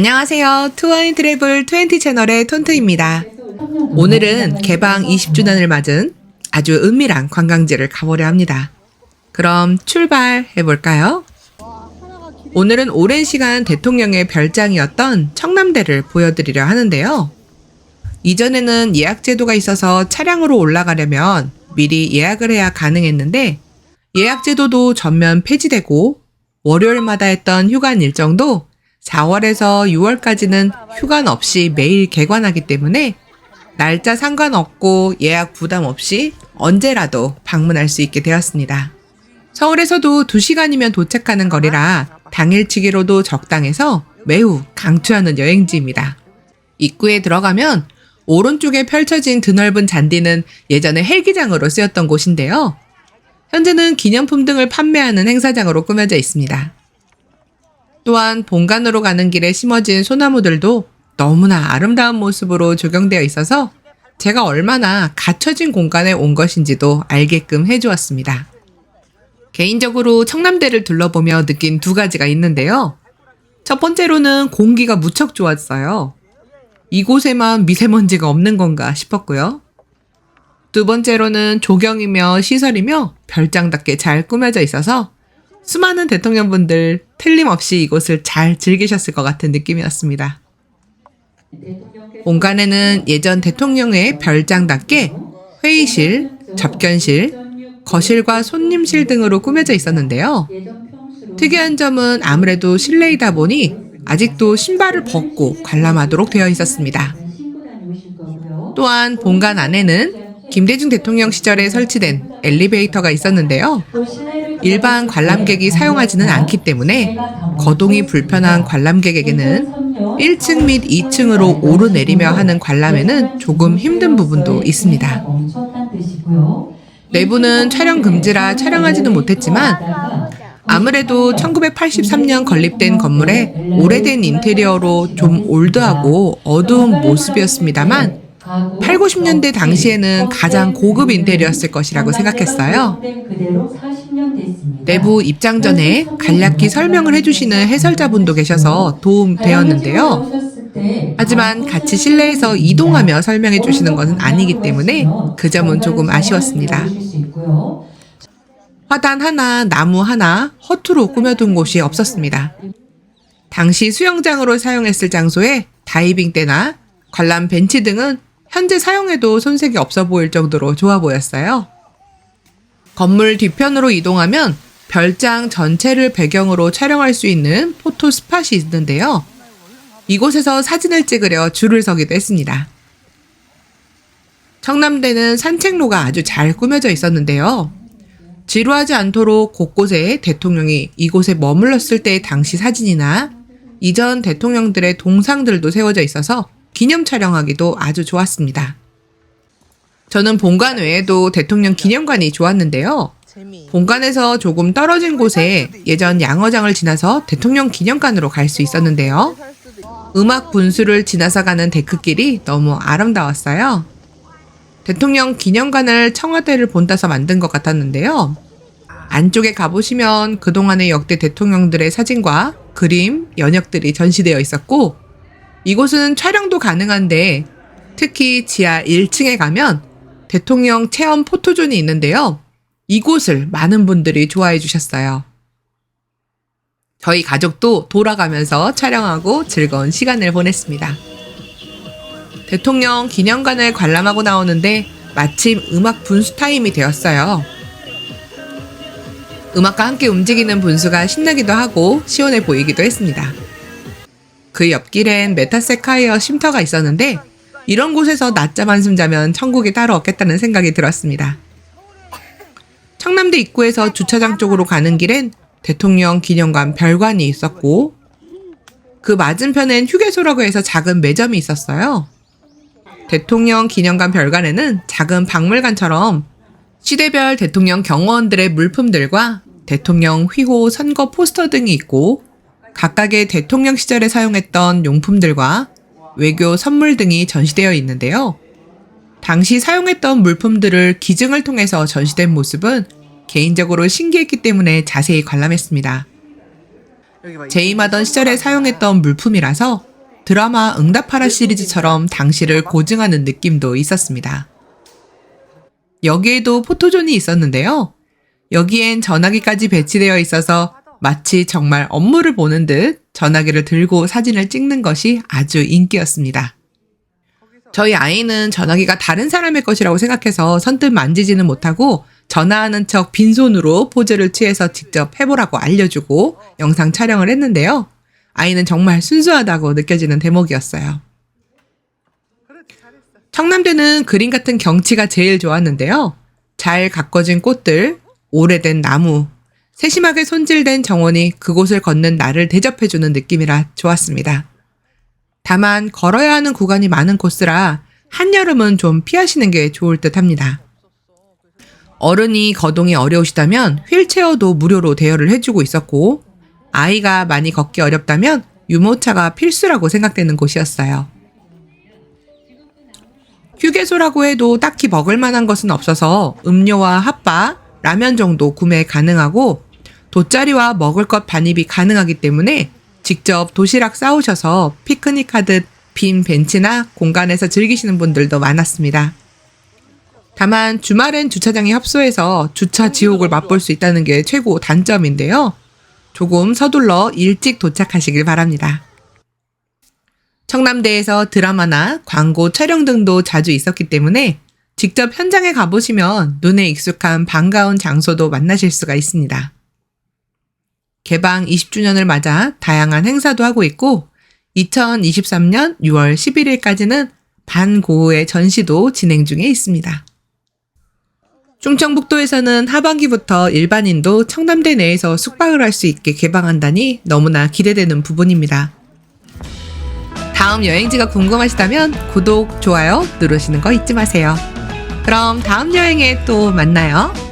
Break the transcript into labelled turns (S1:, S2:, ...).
S1: 안녕하세요. 투어앤트래블 20 채널의 톤트입니다. 오늘은 개방 20주년을 맞은 아주 은밀한 관광지를 가보려 합니다. 그럼 출발해볼까요? 오늘은 오랜 시간 대통령의 별장이었던 청남대를 보여드리려 하는데요. 이전에는 예약 제도가 있어서 차량으로 올라가려면 미리 예약을 해야 가능했는데 예약 제도도 전면 폐지되고 월요일마다 했던 휴관 일정도 4월에서 6월까지는 휴관 없이 매일 개관하기 때문에 날짜 상관없고 예약 부담 없이 언제라도 방문할 수 있게 되었습니다. 서울에서도 2시간이면 도착하는 거리라 당일치기로도 적당해서 매우 강추하는 여행지입니다. 입구에 들어가면 오른쪽에 펼쳐진 드넓은 잔디는 예전에 헬기장으로 쓰였던 곳인데요. 현재는 기념품 등을 판매하는 행사장으로 꾸며져 있습니다. 또한 본관으로 가는 길에 심어진 소나무들도 너무나 아름다운 모습으로 조경되어 있어서 제가 얼마나 갇혀진 공간에 온 것인지도 알게끔 해주었습니다. 개인적으로 청남대를 둘러보며 느낀 2가지가 있는데요. 첫 번째로는 공기가 무척 좋았어요. 이곳에만 미세먼지가 없는 건가 싶었고요. 두 번째로는 조경이며 시설이며 별장답게 잘 꾸며져 있어서 수많은 대통령분들 틀림없이 이곳을 잘 즐기셨을 것 같은 느낌이었습니다. 본관에는 예전 대통령의 별장답게 회의실, 접견실, 거실과 손님실 등으로 꾸며져 있었는데요. 특이한 점은 아무래도 실내이다 보니 아직도 신발을 벗고 관람하도록 되어 있었습니다. 또한 본관 안에는 김대중 대통령 시절에 설치된 엘리베이터가 있었는데요. 일반 관람객이 사용하지는 않기 때문에 거동이 불편한 관람객에게는 1층 및 2층으로 오르내리며 하는 관람에는 조금 힘든 부분도 있습니다. 내부는 촬영 금지라 촬영하지는 못했지만 아무래도 1983년 건립된 건물에 오래된 인테리어로 좀 올드하고 어두운 모습이었습니다만 8, 90년대 당시에는 가장 고급 인테리어였을 것이라고 생각했어요. 내부 입장 전에 간략히 설명을 해주시는 해설자분도 계셔서 도움되었는데요. 하지만 같이 실내에서 이동하며 설명해 주시는 것은 아니기 때문에 그 점은 조금 아쉬웠습니다. 화단 하나, 나무 하나 허투루 꾸며둔 곳이 없었습니다. 당시 수영장으로 사용했을 장소에 다이빙대나 관람 벤치 등은 현재 사용해도 손색이 없어 보일 정도로 좋아 보였어요. 건물 뒤편으로 이동하면 별장 전체를 배경으로 촬영할 수 있는 포토 스팟이 있는데요. 이곳에서 사진을 찍으려 줄을 서기도 했습니다. 청남대는 산책로가 아주 잘 꾸며져 있었는데요. 지루하지 않도록 곳곳에 대통령이 이곳에 머물렀을 때의 당시 사진이나 이전 대통령들의 동상들도 세워져 있어서 기념 촬영하기도 아주 좋았습니다. 저는 본관 외에도 대통령 기념관이 좋았는데요. 본관에서 조금 떨어진 곳에 예전 양어장을 지나서 대통령 기념관으로 갈 수 있었는데요. 음악 분수를 지나서 가는 데크길이 너무 아름다웠어요. 대통령 기념관을 청와대를 본따서 만든 것 같았는데요. 안쪽에 가보시면 그동안의 역대 대통령들의 사진과 그림, 연역들이 전시되어 있었고 이곳은 촬영도 가능한데 특히 지하 1층에 가면 대통령 체험 포토존이 있는데요. 이곳을 많은 분들이 좋아해 주셨어요. 저희 가족도 돌아가면서 촬영하고 즐거운 시간을 보냈습니다. 대통령 기념관을 관람하고 나오는데 마침 음악 분수 타임이 되었어요. 음악과 함께 움직이는 분수가 신나기도 하고 시원해 보이기도 했습니다. 그 옆길엔 메타세카이어 쉼터가 있었는데 이런 곳에서 낮잠 한숨 자면 천국이 따로 없겠다는 생각이 들었습니다. 청남대 입구에서 주차장 쪽으로 가는 길엔 대통령 기념관 별관이 있었고 그 맞은편엔 휴게소라고 해서 작은 매점이 있었어요. 대통령 기념관 별관에는 작은 박물관처럼 시대별 대통령 경호원들의 물품들과 대통령 휘호 선거 포스터 등이 있고 각각의 대통령 시절에 사용했던 용품들과 외교 선물 등이 전시되어 있는데요. 당시 사용했던 물품들을 기증을 통해서 전시된 모습은 개인적으로 신기했기 때문에 자세히 관람했습니다. 재임하던 시절에 사용했던 물품이라서 드라마 응답하라 시리즈처럼 당시를 고증하는 느낌도 있었습니다. 여기에도 포토존이 있었는데요. 여기엔 전화기까지 배치되어 있어서 마치 정말 업무를 보는 듯 전화기를 들고 사진을 찍는 것이 아주 인기였습니다. 저희 아이는 전화기가 다른 사람의 것이라고 생각해서 선뜻 만지지는 못하고 전화하는 척 빈손으로 포즈를 취해서 직접 해보라고 알려주고 영상 촬영을 했는데요. 아이는 정말 순수하다고 느껴지는 대목이었어요. 청남대는 그림 같은 경치가 제일 좋았는데요. 잘 가꿔진 꽃들, 오래된 나무, 세심하게 손질된 정원이 그곳을 걷는 나를 대접해주는 느낌이라 좋았습니다. 다만 걸어야 하는 구간이 많은 코스라 한여름은 좀 피하시는 게 좋을 듯 합니다. 어른이 거동이 어려우시다면 휠체어도 무료로 대여를 해주고 있었고, 아이가 많이 걷기 어렵다면 유모차가 필수라고 생각되는 곳이었어요. 휴게소라고 해도 딱히 먹을 만한 것은 없어서 음료와 핫바, 라면 정도 구매 가능하고 돗자리와 먹을 것 반입이 가능하기 때문에 직접 도시락 싸우셔서 피크닉 하듯 빈 벤치나 공간에서 즐기시는 분들도 많았습니다. 다만 주말엔 주차장이 협소해서 주차 지옥을 맛볼 수 있다는 게 최고 단점인데요. 조금 서둘러 일찍 도착하시길 바랍니다. 청남대에서 드라마나 광고 촬영 등도 자주 있었기 때문에 직접 현장에 가보시면 눈에 익숙한 반가운 장소도 만나실 수가 있습니다. 개방 20주년을 맞아 다양한 행사도 하고 있고 2023년 6월 11일까지는 반고흐의 전시도 진행 중에 있습니다. 충청북도에서는 하반기부터 일반인도 청남대 내에서 숙박을 할 수 있게 개방한다니 너무나 기대되는 부분입니다. 다음 여행지가 궁금하시다면 구독, 좋아요 누르시는 거 잊지 마세요. 그럼 다음 여행에 또 만나요.